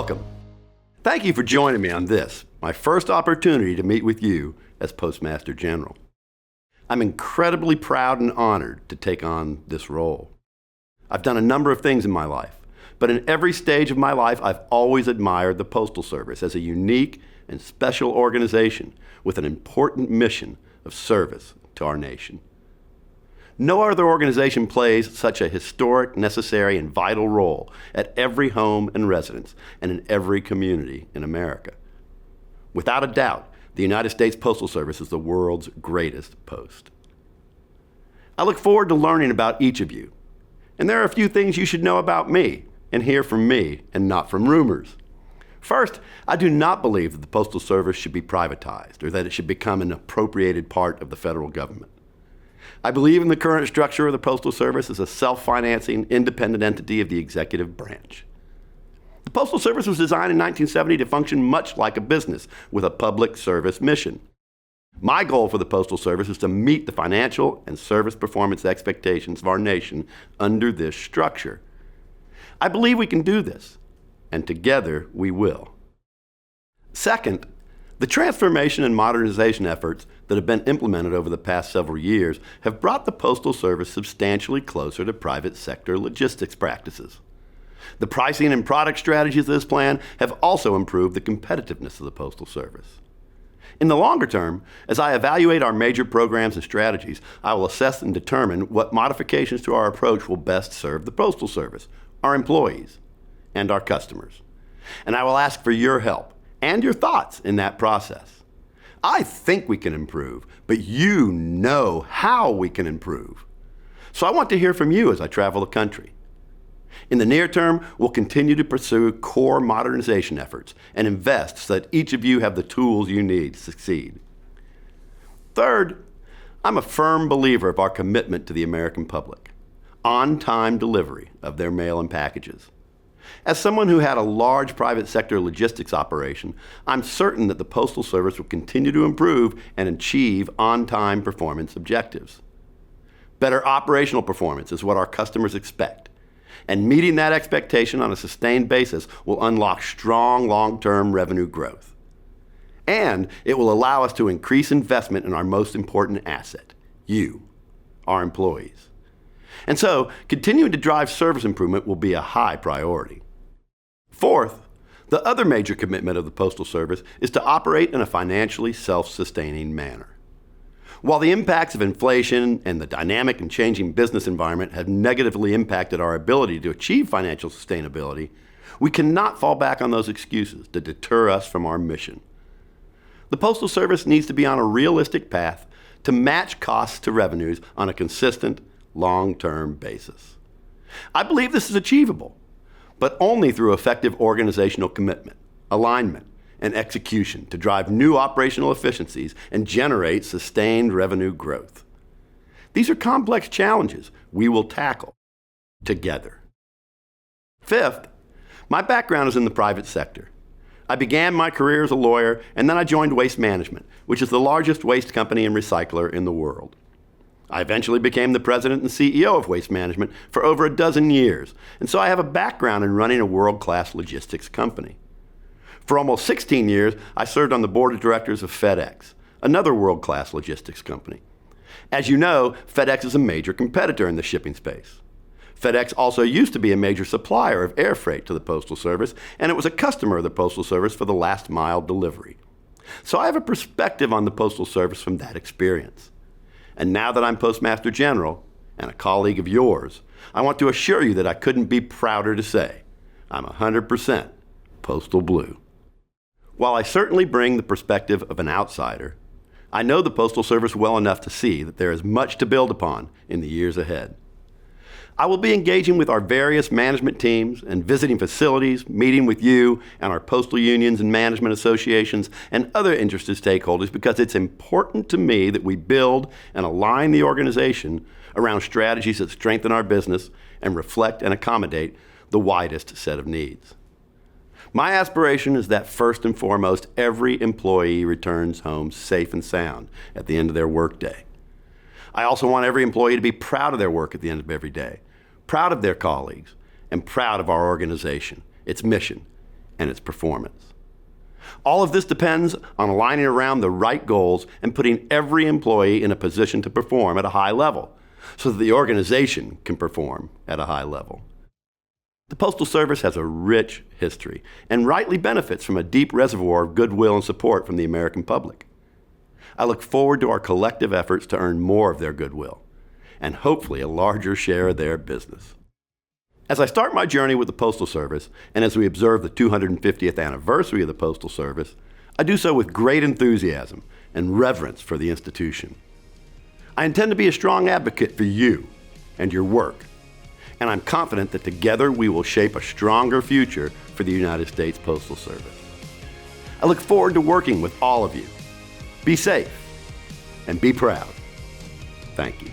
Welcome. Thank you for joining me on this, my first opportunity to meet with you as Postmaster General. I'm incredibly proud and honored to take on this role. I've done a number of things in my life, but in every stage of my life, I've always admired the Postal Service as a unique and special organization with an important mission of service to our nation. No other organization plays such a historic, necessary, and vital role at every home and residence and in every community in America. Without a doubt, the United States Postal Service is the world's greatest post. I look forward to learning about each of you, and there are a few things you should know about me and hear from me and not from rumors. First, I do not believe that the Postal Service should be privatized or that it should become an appropriated part of the federal government. I believe in the current structure of the Postal Service as a self-financing, independent entity of the executive branch. The Postal Service was designed in 1970 to function much like a business with a public service mission. My goal for the Postal Service is to meet the financial and service performance expectations of our nation under this structure. I believe we can do this, and together we will. Second, the transformation and modernization efforts that have been implemented over the past several years have brought the Postal Service substantially closer to private sector logistics practices. The pricing and product strategies of this plan have also improved the competitiveness of the Postal Service. In the longer term, as I evaluate our major programs and strategies, I will assess and determine what modifications to our approach will best serve the Postal Service, our employees, and our customers. And I will ask for your help and your thoughts in that process. I think we can improve, but you know how we can improve. So I want to hear from you as I travel the country. In the near term, we'll continue to pursue core modernization efforts and invest so that each of you have the tools you need to succeed. Third, I'm a firm believer of our commitment to the American public, on-time delivery of their mail and packages. As someone who had a large private sector logistics operation, I'm certain that the Postal Service will continue to improve and achieve on-time performance objectives. Better operational performance is what our customers expect, and meeting that expectation on a sustained basis will unlock strong long-term revenue growth. And it will allow us to increase investment in our most important asset, you, our employees. And so, continuing to drive service improvement will be a high priority. Fourth, the other major commitment of the Postal Service is to operate in a financially self-sustaining manner. While the impacts of inflation and the dynamic and changing business environment have negatively impacted our ability to achieve financial sustainability, we cannot fall back on those excuses to deter us from our mission. The Postal Service needs to be on a realistic path to match costs to revenues on a consistent, long-term basis. I believe this is achievable, but only through effective organizational commitment, alignment, and execution to drive new operational efficiencies and generate sustained revenue growth. These are complex challenges we will tackle together. Fifth, my background is in the private sector. I began my career as a lawyer, and then I joined Waste Management, which is the largest waste company and recycler in the world. I eventually became the president and CEO of Waste Management for over a dozen years, and so I have a background in running a world-class logistics company. For almost 16 years, I served on the board of directors of FedEx, another world-class logistics company. As you know, FedEx is a major competitor in the shipping space. FedEx also used to be a major supplier of air freight to the Postal Service, and it was a customer of the Postal Service for the last mile delivery. So I have a perspective on the Postal Service from that experience. And now that I'm Postmaster General and a colleague of yours, I want to assure you that I couldn't be prouder to say I'm 100% Postal Blue. While I certainly bring the perspective of an outsider, I know the Postal Service well enough to see that there is much to build upon in the years ahead. I will be engaging with our various management teams and visiting facilities, meeting with you and our postal unions and management associations and other interested stakeholders because it's important to me that we build and align the organization around strategies that strengthen our business and reflect and accommodate the widest set of needs. My aspiration is that first and foremost, every employee returns home safe and sound at the end of their workday. I also want every employee to be proud of their work at the end of every day, proud of their colleagues, and proud of our organization, its mission, and its performance. All of this depends on aligning around the right goals and putting every employee in a position to perform at a high level so that the organization can perform at a high level. The Postal Service has a rich history and rightly benefits from a deep reservoir of goodwill and support from the American public. I look forward to our collective efforts to earn more of their goodwill and hopefully a larger share of their business. As I start my journey with the Postal Service and as we observe the 250th anniversary of the Postal Service, I do so with great enthusiasm and reverence for the institution. I intend to be a strong advocate for you and your work, and I'm confident that together we will shape a stronger future for the United States Postal Service. I look forward to working with all of you. Be safe and be proud. Thank you.